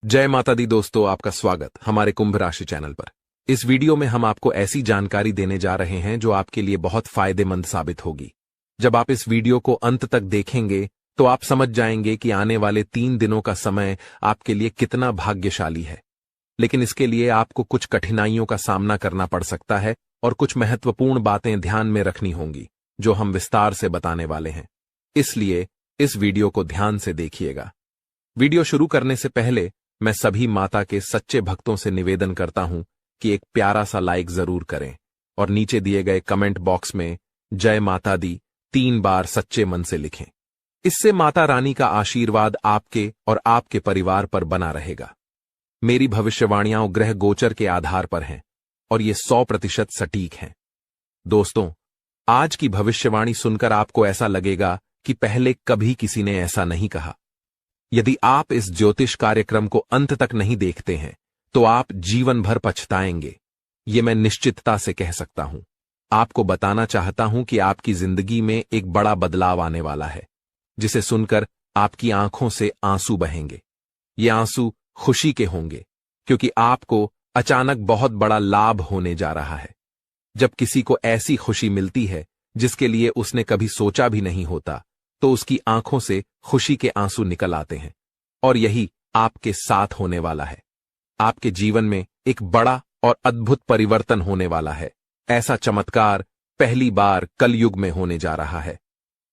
जय माता दी दोस्तों, आपका स्वागत हमारे कुंभ राशि चैनल पर। इस वीडियो में हम आपको ऐसी जानकारी देने जा रहे हैं जो आपके लिए बहुत फायदेमंद साबित होगी। जब आप इस वीडियो को अंत तक देखेंगे तो आप समझ जाएंगे कि आने वाले 3 दिनों का समय आपके लिए कितना भाग्यशाली है। लेकिन इसके लिए आपको कुछ कठिनाइयों का सामना करना पड़ सकता है और कुछ महत्वपूर्ण बातें ध्यान में रखनी होंगी जो हम विस्तार से बताने वाले हैं। इसलिए इस वीडियो को ध्यान से देखिएगा। वीडियो शुरू करने से पहले मैं सभी माता के सच्चे भक्तों से निवेदन करता हूं कि एक प्यारा सा लाइक जरूर करें और नीचे दिए गए कमेंट बॉक्स में जय माता दी 3 बार सच्चे मन से लिखें। इससे माता रानी का आशीर्वाद आपके और आपके परिवार पर बना रहेगा। मेरी भविष्यवाणियां ग्रह गोचर के आधार पर हैं और ये 100% सटीक हैं। दोस्तों, आज की भविष्यवाणी सुनकर आपको ऐसा लगेगा कि पहले कभी किसी ने ऐसा नहीं कहा। यदि आप इस ज्योतिष कार्यक्रम को अंत तक नहीं देखते हैं तो आप जीवन भर पछताएंगे, ये मैं निश्चितता से कह सकता हूं। आपको बताना चाहता हूं कि आपकी जिंदगी में एक बड़ा बदलाव आने वाला है, जिसे सुनकर आपकी आंखों से आंसू बहेंगे। ये आंसू खुशी के होंगे क्योंकि आपको अचानक बहुत बड़ा लाभ होने जा रहा है। जब किसी को ऐसी खुशी मिलती है जिसके लिए उसने कभी सोचा भी नहीं होता, तो उसकी आंखों से खुशी के आंसू निकल आते हैं। और यही आपके साथ होने वाला है। आपके जीवन में एक बड़ा और अद्भुत परिवर्तन होने वाला है। ऐसा चमत्कार पहली बार कलयुग में होने जा रहा है।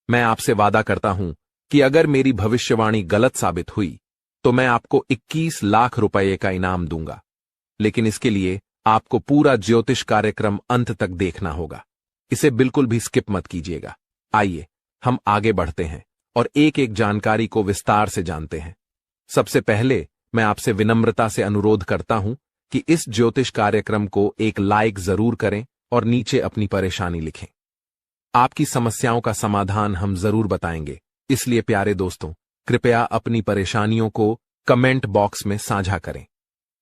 मैं आपसे वादा करता हूं कि अगर मेरी भविष्यवाणी गलत साबित हुई तो मैं आपको 21 लाख रुपए का इनाम दूंगा। लेकिन इसके लिए आपको पूरा ज्योतिष कार्यक्रम अंत तक देखना होगा। इसे बिल्कुल भी स्किप मत कीजिएगा। आइए हम आगे बढ़ते हैं और एक एक जानकारी को विस्तार से जानते हैं। सबसे पहले मैं आपसे विनम्रता से अनुरोध करता हूं कि इस ज्योतिष कार्यक्रम को एक लाइक जरूर करें और नीचे अपनी परेशानी लिखें। आपकी समस्याओं का समाधान हम जरूर बताएंगे, इसलिए प्यारे दोस्तों, कृपया अपनी परेशानियों को कमेंट बॉक्स में साझा करें।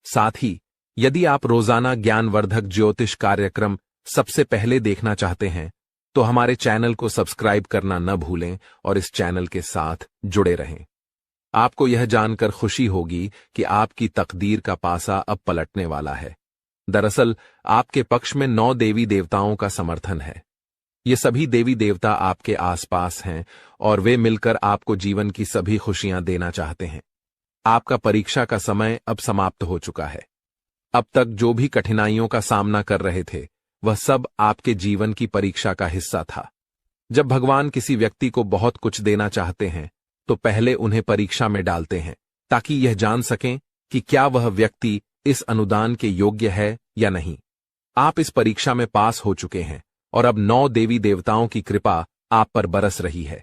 साथ ही यदि आप रोजाना ज्ञानवर्धक ज्योतिष कार्यक्रम सबसे पहले देखना चाहते हैं तो हमारे चैनल को सब्सक्राइब करना न भूलें और इस चैनल के साथ जुड़े रहें। आपको यह जानकर खुशी होगी कि आपकी तकदीर का पासा अब पलटने वाला है। दरअसल आपके पक्ष में 9 देवी देवताओं का समर्थन है। ये सभी देवी देवता आपके आसपास हैं और वे मिलकर आपको जीवन की सभी खुशियां देना चाहते हैं। आपका परीक्षा का समय अब समाप्त हो चुका है। अब तक जो भी कठिनाइयों का सामना कर रहे थे वह सब आपके जीवन की परीक्षा का हिस्सा था। जब भगवान किसी व्यक्ति को बहुत कुछ देना चाहते हैं तो पहले उन्हें परीक्षा में डालते हैं ताकि यह जान सकें कि क्या वह व्यक्ति इस अनुदान के योग्य है या नहीं। आप इस परीक्षा में पास हो चुके हैं और अब 9 देवी देवताओं की कृपा आप पर बरस रही है।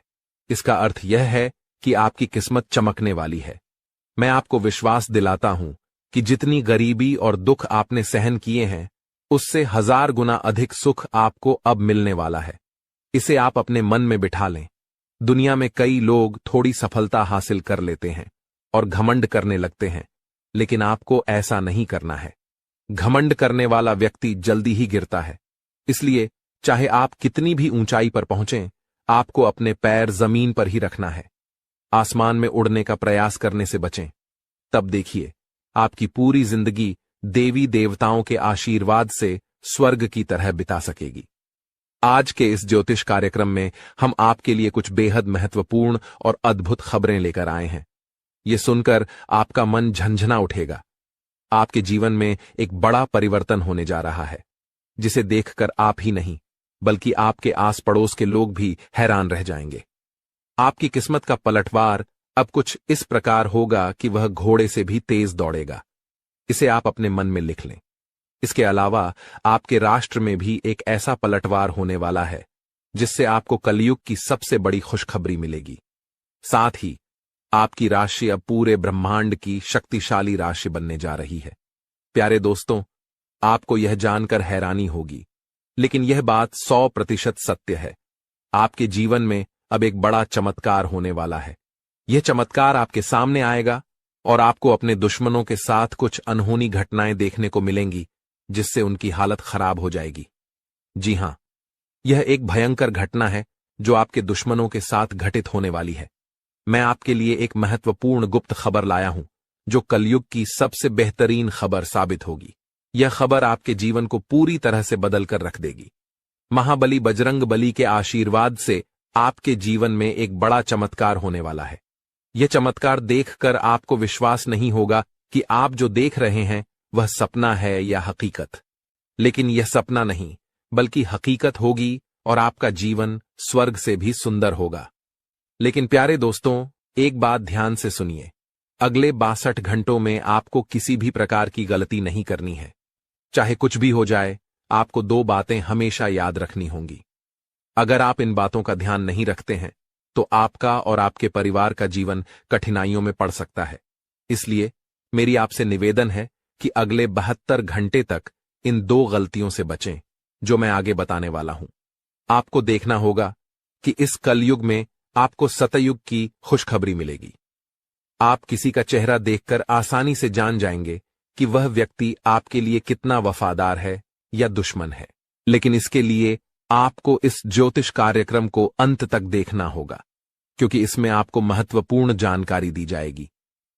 इसका अर्थ यह है कि आपकी किस्मत चमकने वाली है। मैं आपको विश्वास दिलाता हूं कि जितनी गरीबी और दुख आपने सहन किए हैं उससे 1000 गुना अधिक सुख आपको अब मिलने वाला है। इसे आप अपने मन में बिठा लें। दुनिया में कई लोग थोड़ी सफलता हासिल कर लेते हैं और घमंड करने लगते हैं, लेकिन आपको ऐसा नहीं करना है। घमंड करने वाला व्यक्ति जल्दी ही गिरता है। इसलिए चाहे आप कितनी भी ऊंचाई पर पहुंचें, आपको अपने पैर जमीन पर ही रखना है। आसमान में उड़ने का प्रयास करने से बचें। तब देखिए आपकी पूरी जिंदगी देवी देवताओं के आशीर्वाद से स्वर्ग की तरह बिता सकेगी। आज के इस ज्योतिष कार्यक्रम में हम आपके लिए कुछ बेहद महत्वपूर्ण और अद्भुत खबरें लेकर आए हैं। ये सुनकर आपका मन झंझना उठेगा। आपके जीवन में एक बड़ा परिवर्तन होने जा रहा है, जिसे देखकर आप ही नहीं बल्कि आपके आस पड़ोस के लोग भी हैरान रह जाएंगे। आपकी किस्मत का पलटवार अब कुछ इस प्रकार होगा कि वह घोड़े से भी तेज दौड़ेगा। इसे आप अपने मन में लिख लें। इसके अलावा आपके राष्ट्र में भी एक ऐसा पलटवार होने वाला है जिससे आपको कलयुग की सबसे बड़ी खुशखबरी मिलेगी। साथ ही आपकी राशि अब पूरे ब्रह्मांड की शक्तिशाली राशि बनने जा रही है। प्यारे दोस्तों, आपको यह जानकर हैरानी होगी, लेकिन यह बात 100% सत्य है। आपके जीवन में अब एक बड़ा चमत्कार होने वाला है। यह चमत्कार आपके सामने आएगा और आपको अपने दुश्मनों के साथ कुछ अनहोनी घटनाएं देखने को मिलेंगी जिससे उनकी हालत खराब हो जाएगी। जी हां, यह एक भयंकर घटना है जो आपके दुश्मनों के साथ घटित होने वाली है। मैं आपके लिए एक महत्वपूर्ण गुप्त खबर लाया हूं जो कलयुग की सबसे बेहतरीन खबर साबित होगी। यह खबर आपके जीवन को पूरी तरह से बदल कर रख देगी। महाबली बजरंग बली के आशीर्वाद से आपके जीवन में एक बड़ा चमत्कार होने वाला है। यह चमत्कार देखकर आपको विश्वास नहीं होगा कि आप जो देख रहे हैं वह सपना है या हकीकत। लेकिन यह सपना नहीं, बल्कि हकीकत होगी और आपका जीवन स्वर्ग से भी सुंदर होगा। लेकिन प्यारे दोस्तों, एक बात ध्यान से सुनिए। अगले 62 घंटों में आपको किसी भी प्रकार की गलती नहीं करनी है। चाहे कुछ भी हो जाए, आपको 2 बातें हमेशा याद रखनी होंगी। अगर आप इन बातों का ध्यान नहीं रखते हैं तो आपका और आपके परिवार का जीवन कठिनाइयों में पड़ सकता है। इसलिए मेरी आपसे निवेदन है कि अगले 72 घंटे तक इन 2 गलतियों से बचें जो मैं आगे बताने वाला हूं। आपको देखना होगा कि इस कलयुग में आपको सतयुग की खुशखबरी मिलेगी। आप किसी का चेहरा देखकर आसानी से जान जाएंगे कि वह व्यक्ति आपके लिए कितना वफादार है या दुश्मन है। लेकिन इसके लिए आपको इस ज्योतिष कार्यक्रम को अंत तक देखना होगा, क्योंकि इसमें आपको महत्वपूर्ण जानकारी दी जाएगी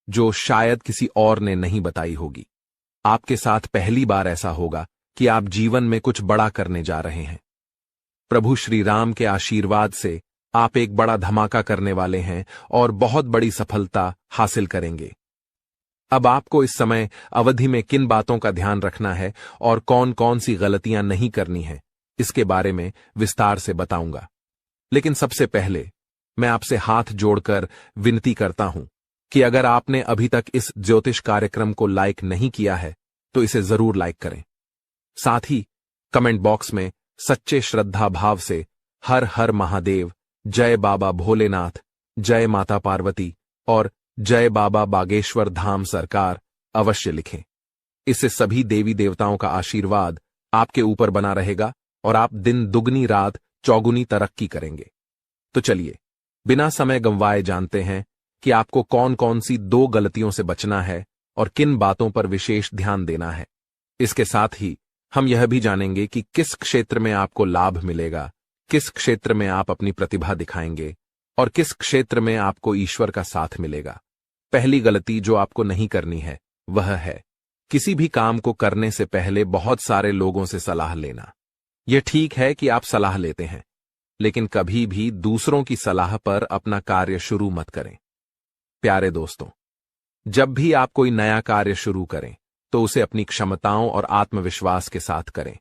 जो शायद किसी और ने नहीं बताई होगी। आपके साथ पहली बार ऐसा होगा कि आप जीवन में कुछ बड़ा करने जा रहे हैं। प्रभु श्री राम के आशीर्वाद से आप एक बड़ा धमाका करने वाले हैं और बहुत बड़ी सफलता हासिल करेंगे। अब आपको इस समय अवधि में किन बातों का ध्यान रखना है और कौन कौन सी गलतियां नहीं करनी है, इसके बारे में विस्तार से बताऊंगा। लेकिन सबसे पहले मैं आपसे हाथ जोड़कर विनती करता हूं कि अगर आपने अभी तक इस ज्योतिष कार्यक्रम को लाइक नहीं किया है तो इसे जरूर लाइक करें। साथ ही कमेंट बॉक्स में सच्चे श्रद्धा भाव से हर हर महादेव, जय बाबा भोलेनाथ, जय माता पार्वती और जय बाबा बागेश्वर धाम सरकार अवश्य लिखें। इससे सभी देवी देवताओं का आशीर्वाद आपके ऊपर बना रहेगा और आप दिन दुगनी रात चौगुनी तरक्की करेंगे। तो चलिए बिना समय गंवाए जानते हैं कि आपको कौन कौन सी 2 गलतियों से बचना है और किन बातों पर विशेष ध्यान देना है। इसके साथ ही हम यह भी जानेंगे कि किस क्षेत्र में आपको लाभ मिलेगा, किस क्षेत्र में आप अपनी प्रतिभा दिखाएंगे और किस क्षेत्र में आपको ईश्वर का साथ मिलेगा। पहली गलती जो आपको नहीं करनी है वह है किसी भी काम को करने से पहले बहुत सारे लोगों से सलाह लेना। यह ठीक है कि आप सलाह लेते हैं, लेकिन कभी भी दूसरों की सलाह पर अपना कार्य शुरू मत करें। प्यारे दोस्तों, जब भी आप कोई नया कार्य शुरू करें तो उसे अपनी क्षमताओं और आत्मविश्वास के साथ करें।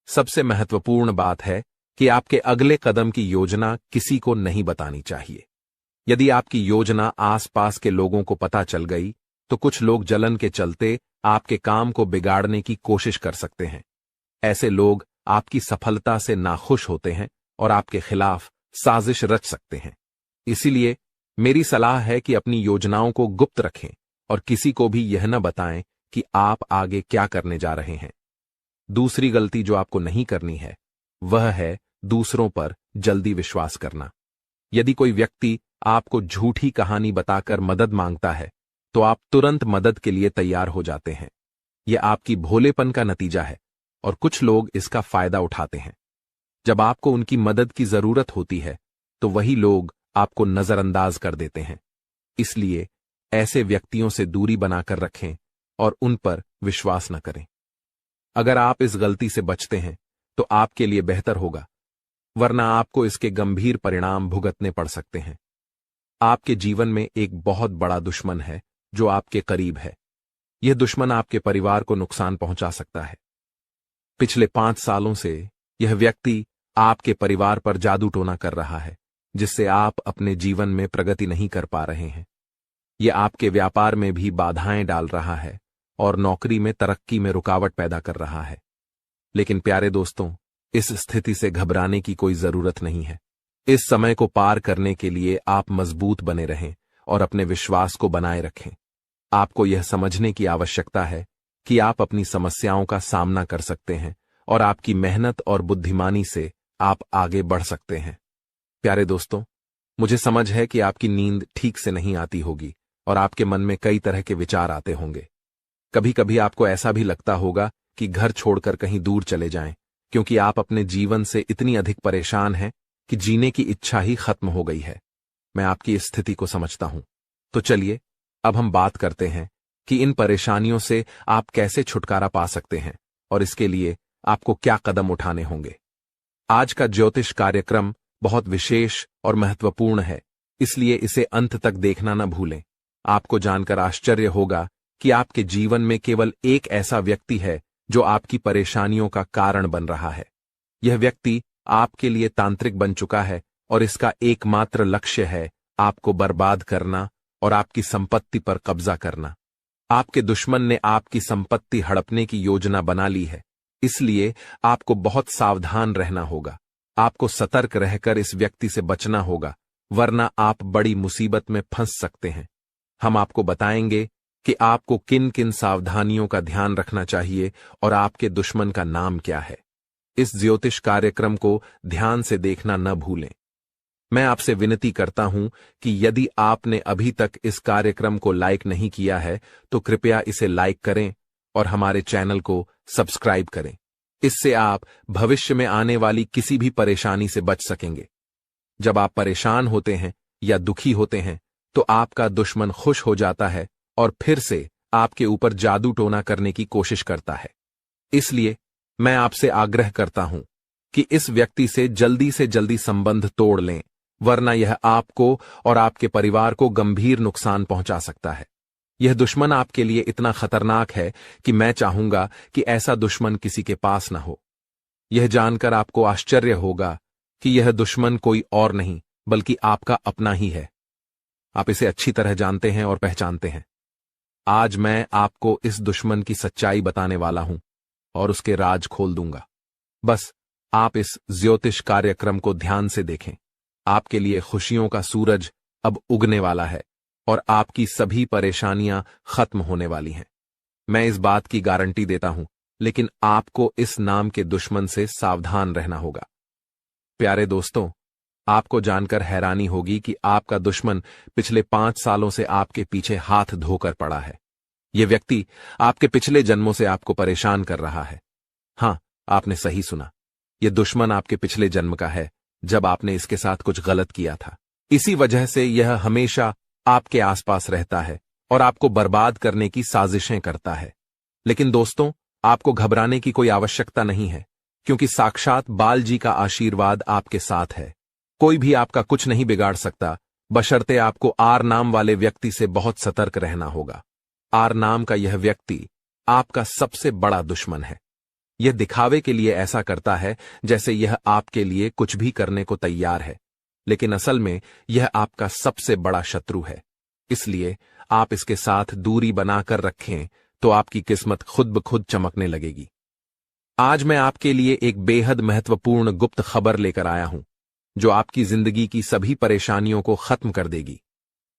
सबसे महत्वपूर्ण बात है कि आपके अगले कदम की योजना किसी को नहीं बतानी चाहिए। यदि आपकी योजना आसपास के लोगों को पता चल गई तो कुछ लोग जलन के चलते आपके काम को बिगाड़ने की कोशिश कर सकते हैं। ऐसे लोग आपकी सफलता से नाखुश होते हैं और आपके खिलाफ साजिश रच सकते हैं। इसीलिए मेरी सलाह है कि अपनी योजनाओं को गुप्त रखें और किसी को भी यह न बताएं कि आप आगे क्या करने जा रहे हैं। दूसरी गलती जो आपको नहीं करनी है वह है दूसरों पर जल्दी विश्वास करना। यदि कोई व्यक्ति आपको झूठी कहानी बताकर मदद मांगता है तो आप तुरंत मदद के लिए तैयार हो जाते हैं। यह आपकी भोलेपन का नतीजा है और कुछ लोग इसका फायदा उठाते हैं। जब आपको उनकी मदद की जरूरत होती है तो वही लोग आपको नजरअंदाज कर देते हैं। इसलिए ऐसे व्यक्तियों से दूरी बनाकर रखें और उन पर विश्वास न करें। अगर आप इस गलती से बचते हैं तो आपके लिए बेहतर होगा, वरना आपको इसके गंभीर परिणाम भुगतने पड़ सकते हैं। आपके जीवन में एक बहुत बड़ा दुश्मन है जो आपके करीब है। यह दुश्मन आपके परिवार को नुकसान पहुंचा सकता है। पिछले 5 सालों से यह व्यक्ति आपके परिवार पर जादू टोना कर रहा है, जिससे आप अपने जीवन में प्रगति नहीं कर पा रहे हैं। यह आपके व्यापार में भी बाधाएं डाल रहा है और नौकरी में तरक्की में रुकावट पैदा कर रहा है। लेकिन प्यारे दोस्तों, इस स्थिति से घबराने की कोई जरूरत नहीं है। इस समय को पार करने के लिए आप मजबूत बने रहें और अपने विश्वास को बनाए रखें। आपको यह समझने की आवश्यकता है कि आप अपनी समस्याओं का सामना कर सकते हैं और आपकी मेहनत और बुद्धिमानी से आप आगे बढ़ सकते हैं। प्यारे दोस्तों, मुझे समझ है कि आपकी नींद ठीक से नहीं आती होगी और आपके मन में कई तरह के विचार आते होंगे। कभी कभी आपको ऐसा भी लगता होगा कि घर छोड़कर कहीं दूर चले जाएं, क्योंकि आप अपने जीवन से इतनी अधिक परेशान हैं कि जीने की इच्छा ही खत्म हो गई है। मैं आपकी इस स्थिति को समझता हूं। तो चलिए अब हम बात करते हैं कि इन परेशानियों से आप कैसे छुटकारा पा सकते हैं और इसके लिए आपको क्या कदम उठाने होंगे। आज का ज्योतिष कार्यक्रम बहुत विशेष और महत्वपूर्ण है, इसलिए इसे अंत तक देखना न भूलें। आपको जानकर आश्चर्य होगा कि आपके जीवन में केवल एक ऐसा व्यक्ति है जो आपकी परेशानियों का कारण बन रहा है। यह व्यक्ति आपके लिए तांत्रिक बन चुका है और इसका एकमात्र लक्ष्य है आपको बर्बाद करना और आपकी संपत्ति पर कब्जा करना। आपके दुश्मन ने आपकी संपत्ति हड़पने की योजना बना ली है, इसलिए आपको बहुत सावधान रहना होगा। आपको सतर्क रहकर इस व्यक्ति से बचना होगा, वरना आप बड़ी मुसीबत में फंस सकते हैं। हम आपको बताएंगे कि आपको किन किन सावधानियों का ध्यान रखना चाहिए और आपके दुश्मन का नाम क्या है। इस ज्योतिष कार्यक्रम को ध्यान से देखना न भूलें। मैं आपसे विनती करता हूं कि यदि आपने अभी तक इस कार्यक्रम को लाइक नहीं किया है तो कृपया इसे लाइक करें और हमारे चैनल को सब्सक्राइब करें। इससे आप भविष्य में आने वाली किसी भी परेशानी से बच सकेंगे। जब आप परेशान होते हैं या दुखी होते हैं तो आपका दुश्मन खुश हो जाता है और फिर से आपके ऊपर जादू टोना करने की कोशिश करता है। इसलिए मैं आपसे आग्रह करता हूं कि इस व्यक्ति से जल्दी संबंध तोड़ लें, वरना यह आपको और आपके परिवार को गंभीर नुकसान पहुंचा सकता है। यह दुश्मन आपके लिए इतना खतरनाक है कि मैं चाहूंगा कि ऐसा दुश्मन किसी के पास न हो। यह जानकर आपको आश्चर्य होगा कि यह दुश्मन कोई और नहीं बल्कि आपका अपना ही है। आप इसे अच्छी तरह जानते हैं और पहचानते हैं। आज मैं आपको इस दुश्मन की सच्चाई बताने वाला हूं और उसके राज खोल दूंगा। बस आप इस ज्योतिष कार्यक्रम को ध्यान से देखें। आपके लिए खुशियों का सूरज अब उगने वाला है और आपकी सभी परेशानियां खत्म होने वाली हैं। मैं इस बात की गारंटी देता हूं, लेकिन आपको इस नाम के दुश्मन से सावधान रहना होगा। प्यारे दोस्तों, आपको जानकर हैरानी होगी कि आपका दुश्मन पिछले 5 सालों से आपके पीछे हाथ धोकर पड़ा है। यह व्यक्ति आपके पिछले जन्मों से आपको परेशान कर रहा है। हां, आपने सही सुना। यह दुश्मन आपके पिछले जन्म का है, जब आपने इसके साथ कुछ गलत किया था। इसी वजह से यह हमेशा आपके आसपास रहता है और आपको बर्बाद करने की साजिशें करता है। लेकिन दोस्तों, आपको घबराने की कोई आवश्यकता नहीं है, क्योंकि साक्षात बाल जी का आशीर्वाद आपके साथ है। कोई भी आपका कुछ नहीं बिगाड़ सकता, बशर्ते आपको आर नाम वाले व्यक्ति से बहुत सतर्क रहना होगा। आर नाम का यह व्यक्ति आपका सबसे बड़ा दुश्मन है। यह दिखावे के लिए ऐसा करता है जैसे यह आपके लिए कुछ भी करने को तैयार है, लेकिन असल में यह आपका सबसे बड़ा शत्रु है। इसलिए आप इसके साथ दूरी बनाकर रखें तो आपकी किस्मत खुद ब खुद चमकने लगेगी। आज मैं आपके लिए एक बेहद महत्वपूर्ण गुप्त खबर लेकर आया हूं, जो आपकी जिंदगी की सभी परेशानियों को खत्म कर देगी।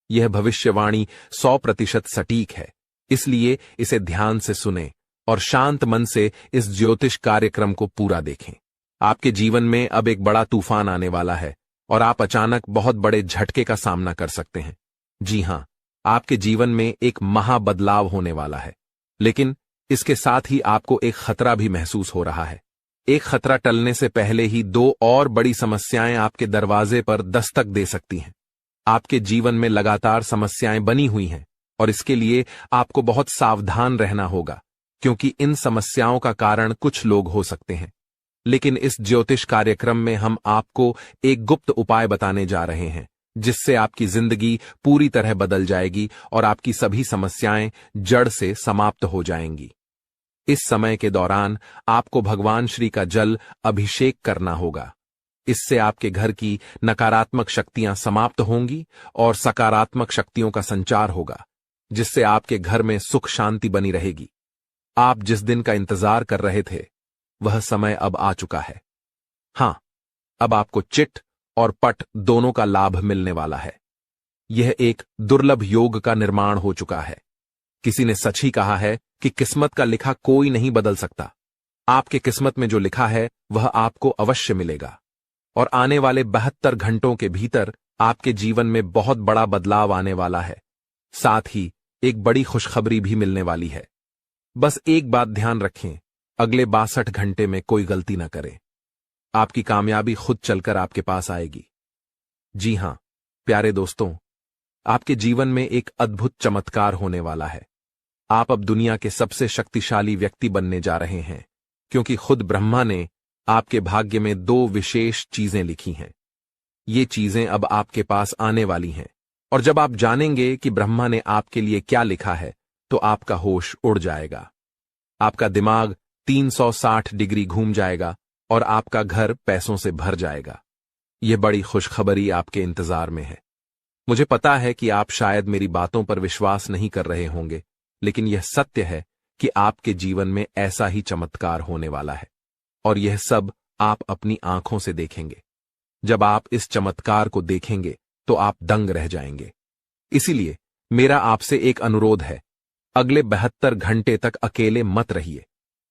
यह भविष्यवाणी 100% सटीक है, इसलिए इसे ध्यान से सुनें और शांत मन से इस ज्योतिष कार्यक्रम को पूरा देखें। आपके जीवन में अब एक बड़ा तूफान आने वाला है और आप अचानक बहुत बड़े झटके का सामना कर सकते हैं। जी हां, आपके जीवन में एक महाबदलाव होने वाला है, लेकिन इसके साथ ही आपको एक खतरा भी महसूस हो रहा है। एक खतरा टलने से पहले ही 2 और बड़ी समस्याएं आपके दरवाजे पर दस्तक दे सकती हैं। आपके जीवन में लगातार समस्याएं बनी हुई हैं और इसके लिए आपको बहुत सावधान रहना होगा, क्योंकि इन समस्याओं का कारण कुछ लोग हो सकते हैं। लेकिन इस ज्योतिष कार्यक्रम में हम आपको एक गुप्त उपाय बताने जा रहे हैं, जिससे आपकी जिंदगी पूरी तरह बदल जाएगी और आपकी सभी समस्याएं जड़ से समाप्त हो जाएंगी। इस समय के दौरान आपको भगवान श्री का जल अभिषेक करना होगा। इससे आपके घर की नकारात्मक शक्तियां समाप्त होंगी और सकारात्मक शक्तियों का संचार होगा, जिससे आपके घर में सुख शांति बनी रहेगी। आप जिस दिन का इंतजार कर रहे थे, वह समय अब आ चुका है। हां, अब आपको चिट और पट दोनों का लाभ मिलने वाला है। यह एक दुर्लभ योग का निर्माण हो चुका है। किसी ने सच ही कहा है कि किस्मत का लिखा कोई नहीं बदल सकता। आपके किस्मत में जो लिखा है वह आपको अवश्य मिलेगा और आने वाले 72 घंटों के भीतर आपके जीवन में बहुत बड़ा बदलाव आने वाला है। साथ ही एक बड़ी खुशखबरी भी मिलने वाली है। बस एक बात ध्यान रखें, अगले 62 घंटे में कोई गलती न करें। आपकी कामयाबी खुद चलकर आपके पास आएगी। जी हां, प्यारे दोस्तों, आपके जीवन में एक अद्भुत चमत्कार होने वाला है। आप अब दुनिया के सबसे शक्तिशाली व्यक्ति बनने जा रहे हैं, क्योंकि खुद ब्रह्मा ने आपके भाग्य में 2 विशेष चीजें लिखी हैं। ये चीजें अब आपके पास आने वाली हैं, और जब आप जानेंगे कि ब्रह्मा ने आपके लिए क्या लिखा है, तो आपका होश उड़ जाएगा। आपका दिमाग 360 डिग्री घूम जाएगा और आपका घर पैसों से भर जाएगा। यह बड़ी खुशखबरी आपके इंतजार में है। मुझे पता है कि आप शायद मेरी बातों पर विश्वास नहीं कर रहे होंगे, लेकिन यह सत्य है कि आपके जीवन में ऐसा ही चमत्कार होने वाला है, और यह सब आप अपनी आंखों से देखेंगे। जब आप इस चमत्कार को देखेंगे तो आप दंग रह जाएंगे। इसीलिए मेरा आपसे एक अनुरोध है, अगले 72 घंटे तक अकेले मत रहिए।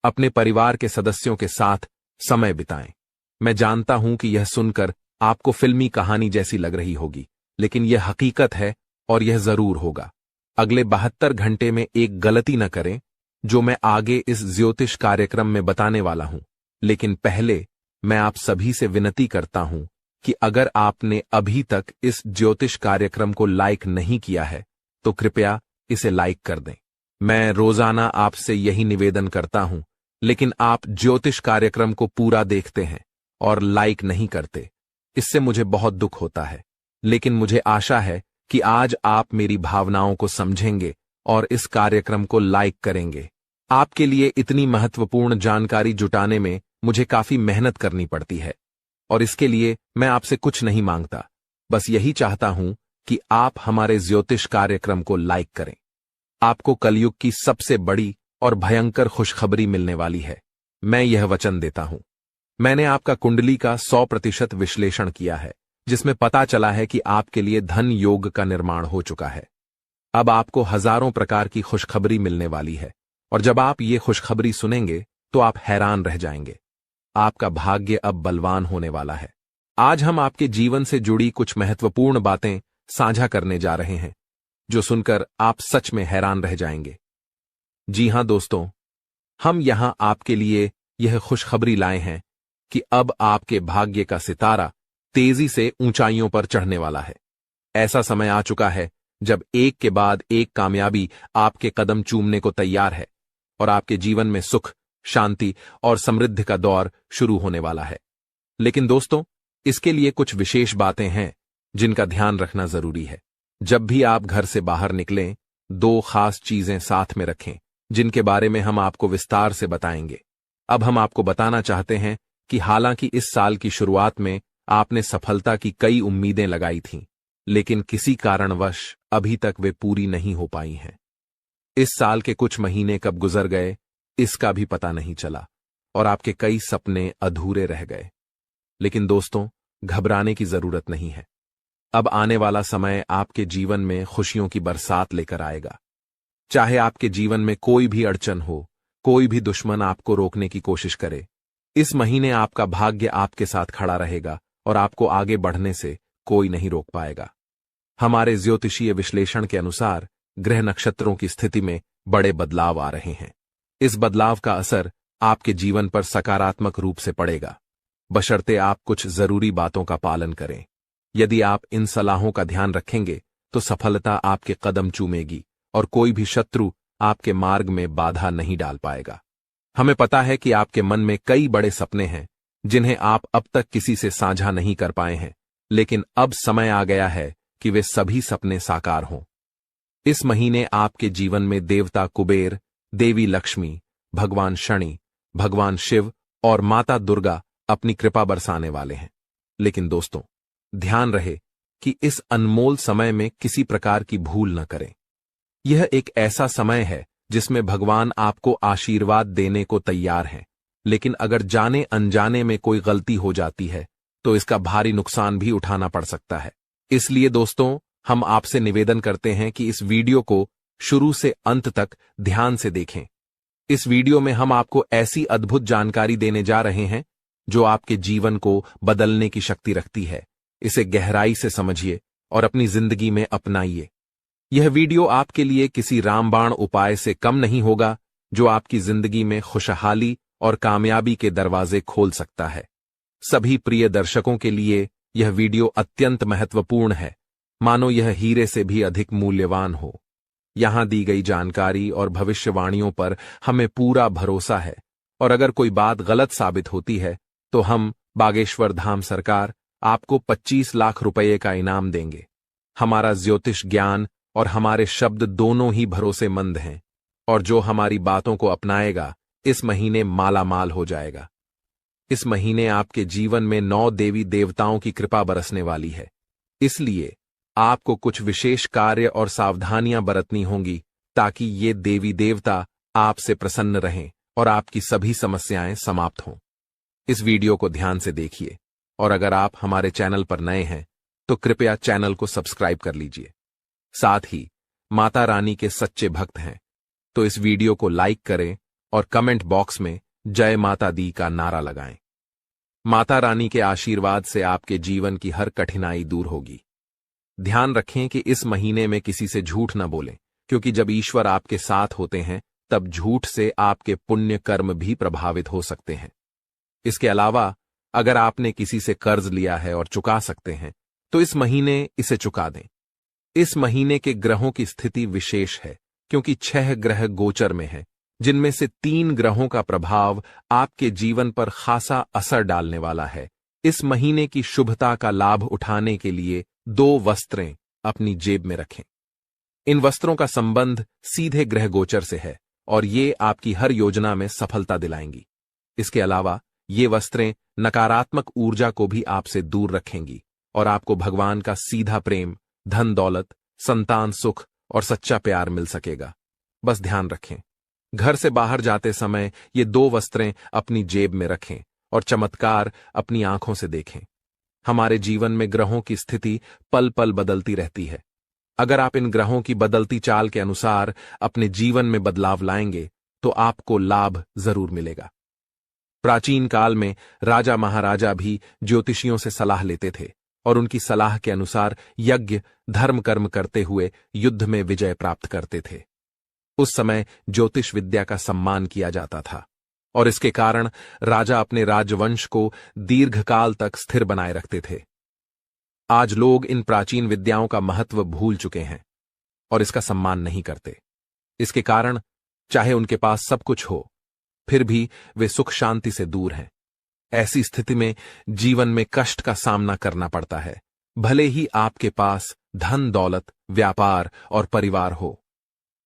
अपने परिवार के सदस्यों के साथ समय बिताएं। मैं जानता हूं कि यह सुनकर आपको फिल्मी कहानी जैसी लग रही होगी, लेकिन यह हकीकत है और यह जरूर होगा। अगले 72 घंटे में एक गलती न करें, जो मैं आगे इस ज्योतिष कार्यक्रम में बताने वाला हूं। लेकिन पहले मैं आप सभी से विनती करता हूं कि अगर आपने अभी तक इस ज्योतिष कार्यक्रम को लाइक नहीं किया है, तो कृपया इसे लाइक कर दें। मैं रोजाना आपसे यही निवेदन करता हूं, लेकिन आप ज्योतिष कार्यक्रम को पूरा देखते हैं और लाइक नहीं करते। इससे मुझे बहुत दुख होता है, लेकिन मुझे आशा है कि आज आप मेरी भावनाओं को समझेंगे और इस कार्यक्रम को लाइक करेंगे। आपके लिए इतनी महत्वपूर्ण जानकारी जुटाने में मुझे काफी मेहनत करनी पड़ती है, और इसके लिए मैं आपसे कुछ नहीं मांगता, बस यही चाहता हूं कि आप हमारे ज्योतिष कार्यक्रम को लाइक करें। आपको कलयुग की सबसे बड़ी और भयंकर खुशखबरी मिलने वाली है। मैं यह वचन देता हूं। मैंने आपका कुंडली का 100% विश्लेषण किया है, जिसमें पता चला है कि आपके लिए धन योग का निर्माण हो चुका है। अब आपको हजारों प्रकार की खुशखबरी मिलने वाली है, और जब आप ये खुशखबरी सुनेंगे तो आप हैरान रह जाएंगे। आपका भाग्य अब बलवान होने वाला है। आज हम आपके जीवन से जुड़ी कुछ महत्वपूर्ण बातें साझा करने जा रहे हैं, जो सुनकर आप सच में हैरान रह जाएंगे। जी हां दोस्तों, हम यहां आपके लिए यह खुशखबरी लाए हैं कि अब आपके भाग्य का सितारा तेजी से ऊंचाइयों पर चढ़ने वाला है। ऐसा समय आ चुका है जब एक के बाद एक कामयाबी आपके कदम चूमने को तैयार है, और आपके जीवन में सुख, शांति और समृद्धि का दौर शुरू होने वाला है। लेकिन दोस्तों, इसके लिए कुछ विशेष बातें हैं जिनका ध्यान रखना जरूरी है। जब भी आप घर से बाहर निकलें, 2 खास चीजें साथ में रखें, जिनके बारे में हम आपको विस्तार से बताएंगे। अब हम आपको बताना चाहते हैं कि हालांकि इस साल की शुरुआत में आपने सफलता की कई उम्मीदें लगाई थीं, लेकिन किसी कारणवश अभी तक वे पूरी नहीं हो पाई हैं। इस साल के कुछ महीने कब गुजर गए, इसका भी पता नहीं चला, और आपके कई सपने अधूरे रह गए। लेकिन दोस्तों, घबराने की जरूरत नहीं है। अब आने वाला समय आपके जीवन में खुशियों की बरसात लेकर आएगा। चाहे आपके जीवन में कोई भी अड़चन हो, कोई भी दुश्मन आपको रोकने की कोशिश करे, इस महीने आपका भाग्य आपके साथ खड़ा रहेगा और आपको आगे बढ़ने से कोई नहीं रोक पाएगा। हमारे ज्योतिषीय विश्लेषण के अनुसार ग्रह नक्षत्रों की स्थिति में बड़े बदलाव आ रहे हैं। इस बदलाव का असर आपके जीवन पर सकारात्मक रूप से पड़ेगा, बशर्ते आप कुछ जरूरी बातों का पालन करें। यदि आप इन सलाहों का ध्यान रखेंगे तो सफलता आपके कदम चूमेगी और कोई भी शत्रु आपके मार्ग में बाधा नहीं डाल पाएगा। हमें पता है कि आपके मन में कई बड़े सपने हैं जिन्हें आप अब तक किसी से साझा नहीं कर पाए हैं, लेकिन अब समय आ गया है कि वे सभी सपने साकार हों। इस महीने आपके जीवन में देवता कुबेर, देवी लक्ष्मी, भगवान शनि, भगवान शिव और माता दुर्गा अपनी कृपा बरसाने वाले हैं। लेकिन दोस्तों, ध्यान रहे कि इस अनमोल समय में किसी प्रकार की भूल न करें। यह एक ऐसा समय है जिसमें भगवान आपको आशीर्वाद देने को तैयार हैं, लेकिन अगर जाने अनजाने में कोई गलती हो जाती है तो इसका भारी नुकसान भी उठाना पड़ सकता है। इसलिए दोस्तों, हम आपसे निवेदन करते हैं कि इस वीडियो को शुरू से अंत तक ध्यान से देखें। इस वीडियो में हम आपको ऐसी अद्भुत जानकारी देने जा रहे हैं जो आपके जीवन को बदलने की शक्ति रखती है। इसे गहराई से समझिए और अपनी जिंदगी में अपनाइए। यह वीडियो आपके लिए किसी रामबाण उपाय से कम नहीं होगा, जो आपकी जिंदगी में खुशहाली और कामयाबी के दरवाजे खोल सकता है। सभी प्रिय दर्शकों के लिए यह वीडियो अत्यंत महत्वपूर्ण है, मानो यह हीरे से भी अधिक मूल्यवान हो। यहाँ दी गई जानकारी और भविष्यवाणियों पर हमें पूरा भरोसा है, और अगर कोई बात गलत साबित होती है तो हम बागेश्वर धाम सरकार आपको 25 लाख रुपये का इनाम देंगे। हमारा ज्योतिष ज्ञान और हमारे शब्द दोनों ही भरोसेमंद हैं, और जो हमारी बातों को अपनाएगा इस महीने मालामाल हो जाएगा। इस महीने आपके जीवन में 9 देवी देवताओं की कृपा बरसने वाली है, इसलिए आपको कुछ विशेष कार्य और सावधानियां बरतनी होंगी ताकि ये देवी देवता आपसे प्रसन्न रहें और आपकी सभी समस्याएं समाप्त हों। इस वीडियो को ध्यान से देखिए, और अगर आप हमारे चैनल पर नए हैं तो कृपया चैनल को सब्सक्राइब कर लीजिए। साथ ही माता रानी के सच्चे भक्त हैं तो इस वीडियो को लाइक करें और कमेंट बॉक्स में जय माता दी का नारा लगाएं। माता रानी के आशीर्वाद से आपके जीवन की हर कठिनाई दूर होगी। ध्यान रखें कि इस महीने में किसी से झूठ न बोलें, क्योंकि जब ईश्वर आपके साथ होते हैं तब झूठ से आपके पुण्य कर्म भी प्रभावित हो सकते हैं। इसके अलावा अगर आपने किसी से कर्ज लिया है और चुका सकते हैं तो इस महीने इसे चुका दें। इस महीने के ग्रहों की स्थिति विशेष है, क्योंकि 6 ग्रह गोचर में हैं, जिनमें से 3 ग्रहों का प्रभाव आपके जीवन पर खासा असर डालने वाला है। इस महीने की शुभता का लाभ उठाने के लिए 2 वस्त्रें अपनी जेब में रखें। इन वस्त्रों का संबंध सीधे ग्रह गोचर से है और ये आपकी हर योजना में सफलता दिलाएंगी। इसके अलावा ये वस्त्रें नकारात्मक ऊर्जा को भी आपसे दूर रखेंगी और आपको भगवान का सीधा प्रेम, धन दौलत, संतान सुख और सच्चा प्यार मिल सकेगा। बस ध्यान रखें, घर से बाहर जाते समय ये 2 वस्त्रें अपनी जेब में रखें और चमत्कार अपनी आंखों से देखें। हमारे जीवन में ग्रहों की स्थिति पल पल बदलती रहती है। अगर आप इन ग्रहों की बदलती चाल के अनुसार अपने जीवन में बदलाव लाएंगे तो आपको लाभ जरूर मिलेगा। प्राचीन काल में राजा महाराजा भी ज्योतिषियों से सलाह लेते थे और उनकी सलाह के अनुसार यज्ञ धर्म कर्म करते हुए युद्ध में विजय प्राप्त करते थे। उस समय ज्योतिष विद्या का सम्मान किया जाता था और इसके कारण राजा अपने राजवंश को दीर्घकाल तक स्थिर बनाए रखते थे। आज लोग इन प्राचीन विद्याओं का महत्व भूल चुके हैं और इसका सम्मान नहीं करते। इसके कारण चाहे उनके पास सब कुछ हो, फिर भी वे सुख शांति से दूर हैं। ऐसी स्थिति में जीवन में कष्ट का सामना करना पड़ता है, भले ही आपके पास धन दौलत, व्यापार और परिवार हो।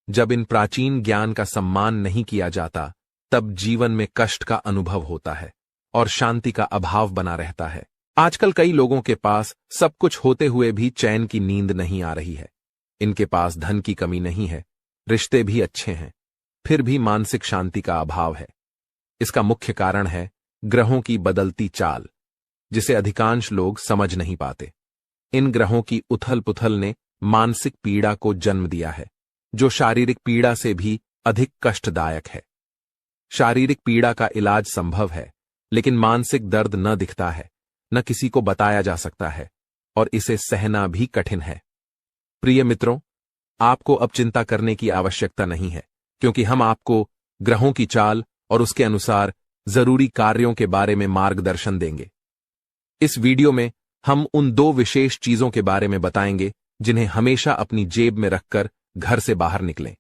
जब इन प्राचीन ज्ञान का सम्मान नहीं किया जाता तब जीवन में कष्ट का अनुभव होता है और शांति का अभाव बना रहता है। आजकल कई लोगों के पास सब कुछ होते हुए भी चैन की नींद नहीं आ रही है। इनके पास धन की कमी नहीं है, रिश्ते भी अच्छे हैं, फिर भी मानसिक शांति का अभाव है। इसका मुख्य कारण है ग्रहों की बदलती चाल, जिसे अधिकांश लोग समझ नहीं पाते। इन ग्रहों की उथल पुथल ने मानसिक पीड़ा को जन्म दिया है, जो शारीरिक पीड़ा से भी अधिक कष्टदायक है। शारीरिक पीड़ा का इलाज संभव है, लेकिन मानसिक दर्द न दिखता है, न किसी को बताया जा सकता है और इसे सहना भी कठिन है। प्रिय मित्रों, आपको अब चिंता करने की आवश्यकता नहीं है, क्योंकि हम आपको ग्रहों की चाल और उसके अनुसार जरूरी कार्यों के बारे में मार्गदर्शन देंगे। इस वीडियो में हम उन 2 विशेष चीजों के बारे में बताएंगे जिन्हें हमेशा अपनी जेब में रखकर घर से बाहर निकलें।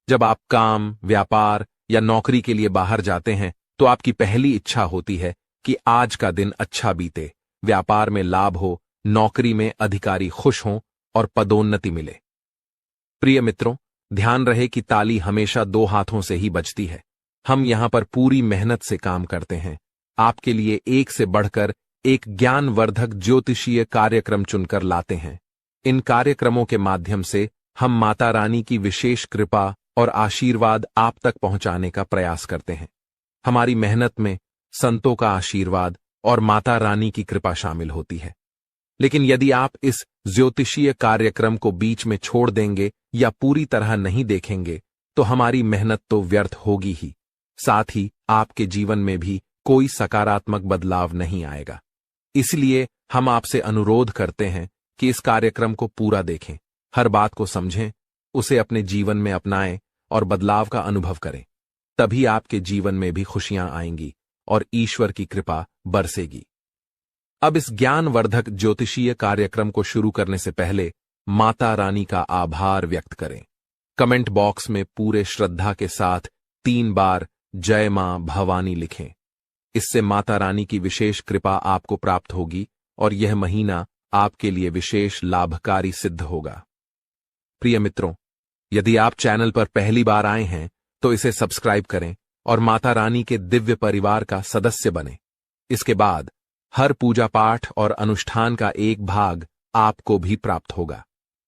जब आप काम, व्यापार या नौकरी के लिए बाहर जाते हैं तो आपकी पहली इच्छा होती है कि आज का दिन अच्छा बीते, व्यापार में लाभ हो, नौकरी में अधिकारी खुश हों और पदोन्नति मिले। प्रिय मित्रों, ध्यान रहे कि ताली हमेशा 2 हाथों से ही बजती है। हम यहां पर पूरी मेहनत से काम करते हैं, आपके लिए एक से बढ़कर एक ज्ञानवर्धक ज्योतिषीय कार्यक्रम चुनकर लाते हैं। इन कार्यक्रमों के माध्यम से हम माता रानी की विशेष कृपा और आशीर्वाद आप तक पहुंचाने का प्रयास करते हैं। हमारी मेहनत में संतों का आशीर्वाद और माता रानी की कृपा शामिल होती है। लेकिन यदि आप इस ज्योतिषीय कार्यक्रम को बीच में छोड़ देंगे या पूरी तरह नहीं देखेंगे तो हमारी मेहनत तो व्यर्थ होगी ही, साथ ही आपके जीवन में भी कोई सकारात्मक बदलाव नहीं आएगा। इसलिए हम आपसे अनुरोध करते हैं कि इस कार्यक्रम को पूरा देखें, हर बात को समझें, उसे अपने जीवन में अपनाएं और बदलाव का अनुभव करें। तभी आपके जीवन में भी खुशियां आएंगी और ईश्वर की कृपा बरसेगी। अब इस ज्ञानवर्धक ज्योतिषीय कार्यक्रम को शुरू करने से पहले माता रानी का आभार व्यक्त करें। कमेंट बॉक्स में पूरे श्रद्धा के साथ 3 बार जय मां भवानी लिखें। इससे माता रानी की विशेष कृपा आपको प्राप्त होगी और यह महीना आपके लिए विशेष लाभकारी सिद्ध होगा। प्रिय मित्रों, यदि आप चैनल पर पहली बार आए हैं तो इसे सब्सक्राइब करें और माता रानी के दिव्य परिवार का सदस्य बने। इसके बाद हर पूजा पाठ और अनुष्ठान का एक भाग आपको भी प्राप्त होगा।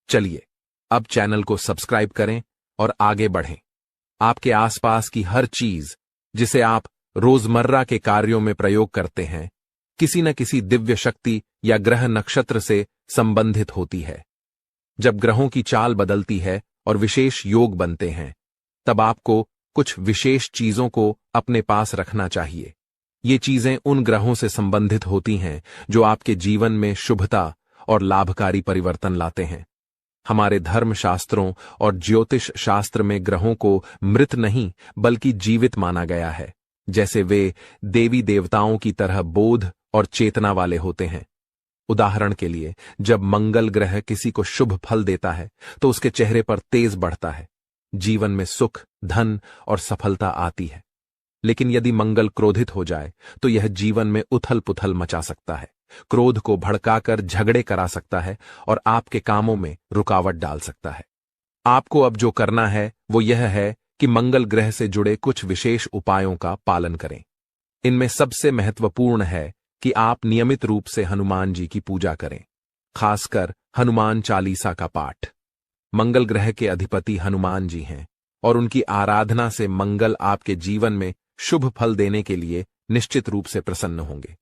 चलिए अब चैनल को सब्सक्राइब करें और आगे बढ़ें। आपके आसपास की हर चीज जिसे आप रोजमर्रा के कार्यों में प्रयोग करते हैं, किसी न किसी दिव्य शक्ति या ग्रह नक्षत्र से संबंधित होती है। जब ग्रहों की चाल बदलती है और विशेष योग बनते हैं, तब आपको कुछ विशेष चीजों को अपने पास रखना चाहिए। ये चीजें उन ग्रहों से संबंधित होती हैं जो आपके जीवन में शुभता और लाभकारी परिवर्तन लाते हैं। हमारे धर्म शास्त्रों और ज्योतिष शास्त्र में ग्रहों को मृत नहीं बल्कि जीवित माना गया है, जैसे वे देवी देवताओं की तरह बोध और चेतना वाले होते हैं। उदाहरण के लिए, जब मंगल ग्रह किसी को शुभ फल देता है तो उसके चेहरे पर तेज बढ़ता है, जीवन में सुख, धन और सफलता आती है। लेकिन यदि मंगल क्रोधित हो जाए तो यह जीवन में उथल पुथल मचा सकता है, क्रोध को भड़काकर झगड़े करा सकता है और आपके कामों में रुकावट डाल सकता है। आपको अब जो करना है वो यह है कि मंगल ग्रह से जुड़े कुछ विशेष उपायों का पालन करें। इनमें सबसे महत्वपूर्ण है कि आप नियमित रूप से हनुमान जी की पूजा करें, खासकर हनुमान चालीसा का पाठ। मंगल ग्रह के अधिपति हनुमान जी हैं और उनकी आराधना से मंगल आपके जीवन में शुभ फल देने के लिए निश्चित रूप से प्रसन्न होंगे।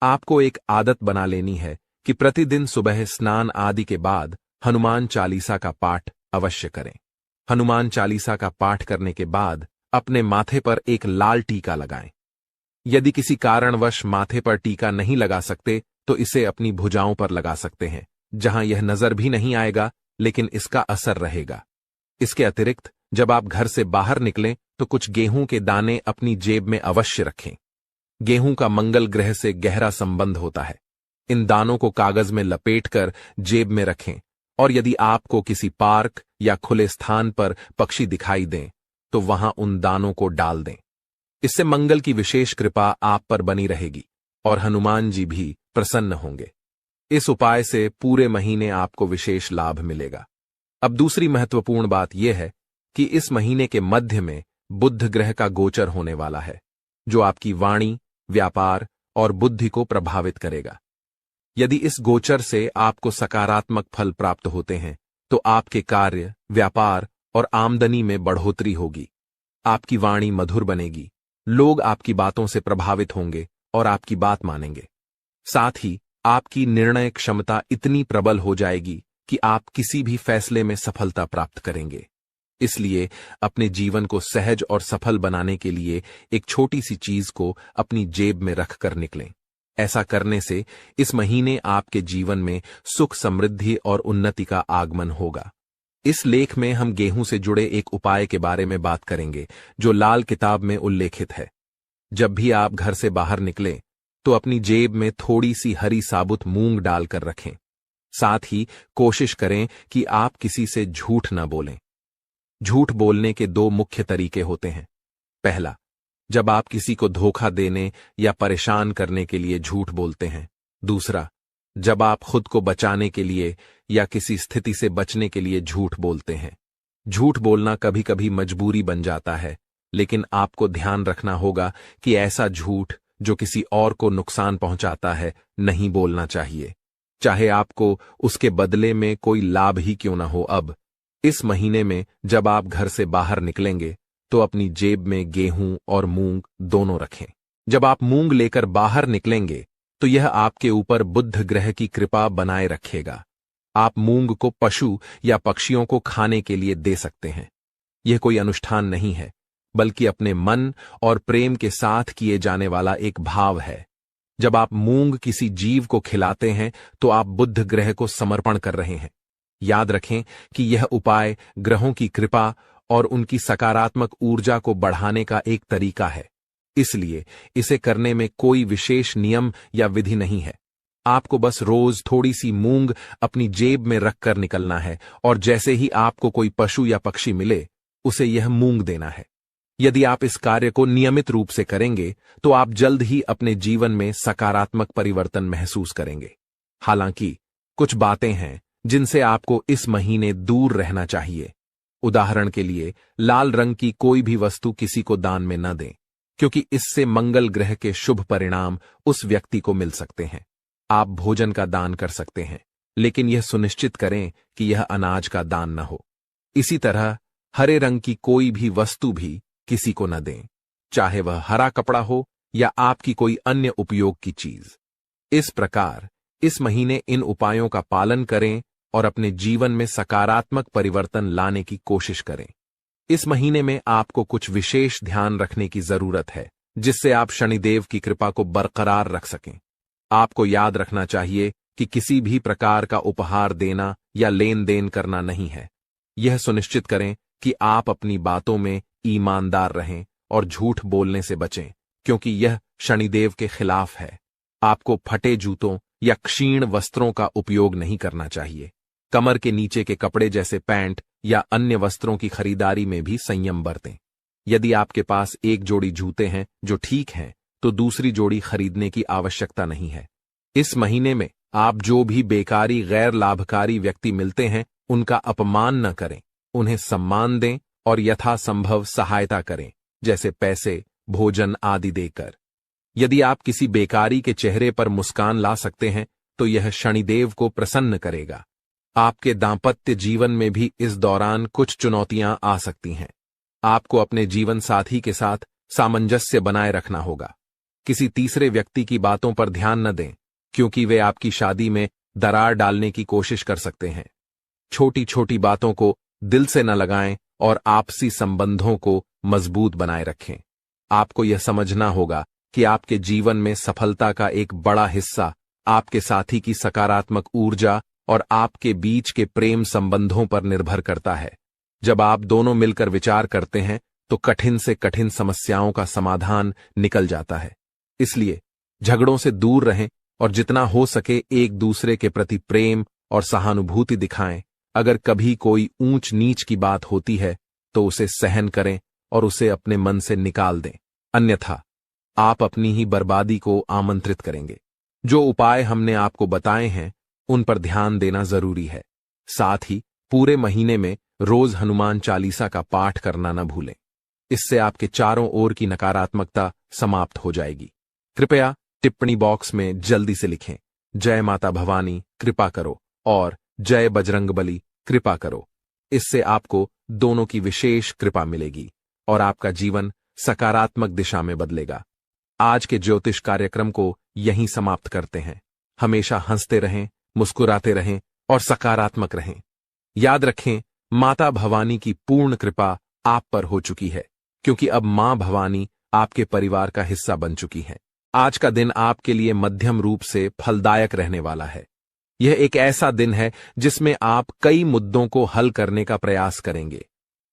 आपको एक आदत बना लेनी है कि प्रतिदिन सुबह स्नान आदि के बाद हनुमान चालीसा का पाठ अवश्य करें। हनुमान चालीसा का पाठ करने के बाद अपने माथे पर एक लाल टीका लगाएं। यदि किसी कारणवश माथे पर टीका नहीं लगा सकते तो इसे अपनी भुजाओं पर लगा सकते हैं, जहां यह नजर भी नहीं आएगा लेकिन इसका असर रहेगा। इसके अतिरिक्त जब आप घर से बाहर निकलें तो कुछ गेहूं के दाने अपनी जेब में अवश्य रखें। गेहूं का मंगल ग्रह से गहरा संबंध होता है। इन दानों को कागज में लपेटकर जेब में रखें और यदि आपको किसी पार्क या खुले स्थान पर पक्षी दिखाई दें तो वहां उन दानों को डाल दें। इससे मंगल की विशेष कृपा आप पर बनी रहेगी और हनुमान जी भी प्रसन्न होंगे। इस उपाय से पूरे महीने आपको विशेष लाभ मिलेगा। अब दूसरी महत्वपूर्ण बात यह है कि इस महीने के मध्य में बुध ग्रह का गोचर होने वाला है, जो आपकी वाणी, व्यापार और बुद्धि को प्रभावित करेगा। यदि इस गोचर से आपको सकारात्मक फल प्राप्त होते हैं तो आपके कार्य, व्यापार और आमदनी में बढ़ोतरी होगी। आपकी वाणी मधुर बनेगी, लोग आपकी बातों से प्रभावित होंगे और आपकी बात मानेंगे। साथ ही आपकी निर्णय क्षमता इतनी प्रबल हो जाएगी कि आप किसी भी फैसले में सफलता प्राप्त करेंगे। इसलिए अपने जीवन को सहज और सफल बनाने के लिए एक छोटी सी चीज को अपनी जेब में रखकर निकलें। ऐसा करने से इस महीने आपके जीवन में सुख, समृद्धि और उन्नति का आगमन होगा। इस लेख में हम गेहूं से जुड़े एक उपाय के बारे में बात करेंगे जो लाल किताब में उल्लेखित है। जब भी आप घर से बाहर निकलें तो अपनी जेब में थोड़ी सी हरी साबुत मूंग डालकर रखें। साथ ही कोशिश करें कि आप किसी से झूठ न बोलें। झूठ बोलने के 2 मुख्य तरीके होते हैं। पहला, जब आप किसी को धोखा देने या परेशान करने के लिए झूठ बोलते हैं। दूसरा, जब आप खुद को बचाने के लिए या किसी स्थिति से बचने के लिए झूठ बोलते हैं। झूठ बोलना कभी कभी मजबूरी बन जाता है, लेकिन आपको ध्यान रखना होगा कि ऐसा झूठ जो किसी और को नुकसान पहुंचाता है नहीं बोलना चाहिए, चाहे आपको उसके बदले में कोई लाभ ही क्यों न हो। अब इस महीने में जब आप घर से बाहर निकलेंगे तो अपनी जेब में गेहूं और मूंग दोनों रखें। जब आप मूंग लेकर बाहर निकलेंगे तो यह आपके ऊपर बुध ग्रह की कृपा बनाए रखेगा। आप मूंग को पशु या पक्षियों को खाने के लिए दे सकते हैं। यह कोई अनुष्ठान नहीं है, बल्कि अपने मन और प्रेम के साथ किए जाने वाला एक भाव है। जब आप मूंग किसी जीव को खिलाते हैं तो आप बुध ग्रह को समर्पण कर रहे हैं। याद रखें कि यह उपाय ग्रहों की कृपा और उनकी सकारात्मक ऊर्जा को बढ़ाने का एक तरीका है, इसलिए इसे करने में कोई विशेष नियम या विधि नहीं है। आपको बस रोज थोड़ी सी मूंग अपनी जेब में रखकर निकलना है और जैसे ही आपको कोई पशु या पक्षी मिले उसे यह मूंग देना है। यदि आप इस कार्य को नियमित रूप से करेंगे तो आप जल्द ही अपने जीवन में सकारात्मक परिवर्तन महसूस करेंगे। हालांकि कुछ बातें हैं जिनसे आपको इस महीने दूर रहना चाहिए। उदाहरण के लिए, लाल रंग की कोई भी वस्तु किसी को दान में न दें, क्योंकि इससे मंगल ग्रह के शुभ परिणाम उस व्यक्ति को मिल सकते हैं। आप भोजन का दान कर सकते हैं, लेकिन यह सुनिश्चित करें कि यह अनाज का दान न हो। इसी तरह हरे रंग की कोई भी वस्तु भी किसी को न दें, चाहे वह हरा कपड़ा हो या आपकी कोई अन्य उपयोग की चीज। इस प्रकार इस महीने इन उपायों का पालन करें और अपने जीवन में सकारात्मक परिवर्तन लाने की कोशिश करें। इस महीने में आपको कुछ विशेष ध्यान रखने की जरूरत है, जिससे आप शनिदेव की कृपा को बरकरार रख सकें। आपको याद रखना चाहिए कि किसी भी प्रकार का उपहार देना या लेन देन करना नहीं है। यह सुनिश्चित करें कि आप अपनी बातों में ईमानदार रहें और झूठ बोलने से बचें, क्योंकि यह शनिदेव के खिलाफ है। आपको फटे जूतों या क्षीण वस्त्रों का उपयोग नहीं करना चाहिए। कमर के नीचे के कपड़े जैसे पैंट या अन्य वस्त्रों की खरीदारी में भी संयम बरतें। यदि आपके पास एक जोड़ी जूते हैं जो ठीक हैं, तो दूसरी जोड़ी खरीदने की आवश्यकता नहीं है। इस महीने में आप जो भी बेकारी गैर लाभकारी व्यक्ति मिलते हैं उनका अपमान न करें, उन्हें सम्मान दें और यथासंभव सहायता करें, जैसे पैसे, भोजन आदि देकर। यदि आप किसी बेकारी के चेहरे पर मुस्कान ला सकते हैं तो यह शनिदेव को प्रसन्न करेगा। आपके दांपत्य जीवन में भी इस दौरान कुछ चुनौतियां आ सकती हैं। आपको अपने जीवन साथी के साथ सामंजस्य बनाए रखना होगा। किसी तीसरे व्यक्ति की बातों पर ध्यान न दें, क्योंकि वे आपकी शादी में दरार डालने की कोशिश कर सकते हैं। छोटी छोटी बातों को दिल से न लगाएं और आपसी संबंधों को मजबूत बनाए रखें। आपको यह समझना होगा कि आपके जीवन में सफलता का एक बड़ा हिस्सा आपके साथी की सकारात्मक ऊर्जा और आपके बीच के प्रेम संबंधों पर निर्भर करता है। जब आप दोनों मिलकर विचार करते हैं तो कठिन से कठिन समस्याओं का समाधान निकल जाता है। इसलिए झगड़ों से दूर रहें और जितना हो सके एक दूसरे के प्रति प्रेम और सहानुभूति दिखाएं। अगर कभी कोई ऊंच नीच की बात होती है तो उसे सहन करें और उसे अपने मन से निकाल दें, अन्यथा आप अपनी ही बर्बादी को आमंत्रित करेंगे। जो उपाय हमने आपको बताए हैं उन पर ध्यान देना जरूरी है। साथ ही पूरे महीने में रोज हनुमान चालीसा का पाठ करना न भूलें। इससे आपके चारों ओर की नकारात्मकता समाप्त हो जाएगी। कृपया टिप्पणी बॉक्स में जल्दी से लिखें, जय माता भवानी कृपा करो और जय बजरंगबली कृपा करो। इससे आपको दोनों की विशेष कृपा मिलेगी और आपका जीवन सकारात्मक दिशा में बदलेगा। आज के ज्योतिष कार्यक्रम को यहीं समाप्त करते हैं। हमेशा हंसते रहें, मुस्कुराते रहें और सकारात्मक रहें। याद रखें, माता भवानी की पूर्ण कृपा आप पर हो चुकी है, क्योंकि अब मां भवानी आपके परिवार का हिस्सा बन चुकी है। आज का दिन आपके लिए मध्यम रूप से फलदायक रहने वाला है। यह एक ऐसा दिन है जिसमें आप कई मुद्दों को हल करने का प्रयास करेंगे।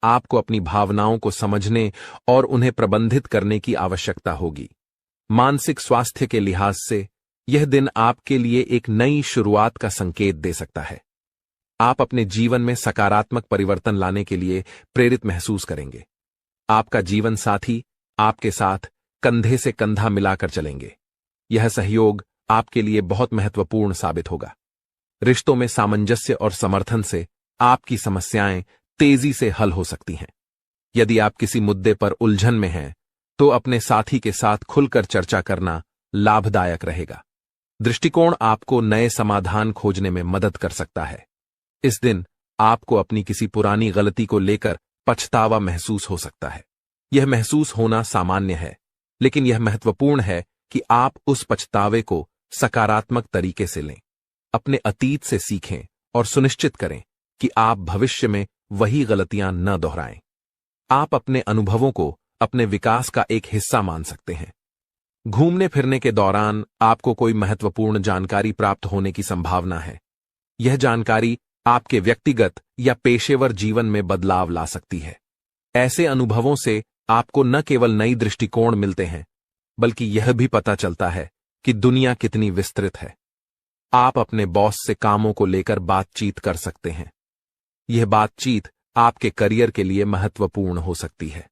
आपको अपनी भावनाओं को समझने और उन्हें प्रबंधित करने की आवश्यकता होगी। मानसिक स्वास्थ्य के लिहाज से यह दिन आपके लिए एक नई शुरुआत का संकेत दे सकता है। आप अपने जीवन में सकारात्मक परिवर्तन लाने के लिए प्रेरित महसूस करेंगे। आपका जीवन साथी आपके साथ कंधे से कंधा मिलाकर चलेंगे। यह सहयोग आपके लिए बहुत महत्वपूर्ण साबित होगा। रिश्तों में सामंजस्य और समर्थन से आपकी समस्याएं तेजी से हल हो सकती हैं। यदि आप किसी मुद्दे पर उलझन में हैं तो अपने साथी के साथ खुलकर चर्चा करना लाभदायक रहेगा। दृष्टिकोण आपको नए समाधान खोजने में मदद कर सकता है। इस दिन आपको अपनी किसी पुरानी गलती को लेकर पछतावा महसूस हो सकता है। यह महसूस होना सामान्य है, लेकिन यह महत्वपूर्ण है कि आप उस पछतावे को सकारात्मक तरीके से लें। अपने अतीत से सीखें और सुनिश्चित करें कि आप भविष्य में वही गलतियां न दोहराएं। आप अपने अनुभवों को अपने विकास का एक हिस्सा मान सकते हैं। घूमने फिरने के दौरान आपको कोई महत्वपूर्ण जानकारी प्राप्त होने की संभावना है। यह जानकारी आपके व्यक्तिगत या पेशेवर जीवन में बदलाव ला सकती है। ऐसे अनुभवों से आपको न केवल नई दृष्टिकोण मिलते हैं, बल्कि यह भी पता चलता है कि दुनिया कितनी विस्तृत है। आप अपने बॉस से कामों को लेकर बातचीत कर सकते हैं। यह बातचीत आपके करियर के लिए महत्वपूर्ण हो सकती है।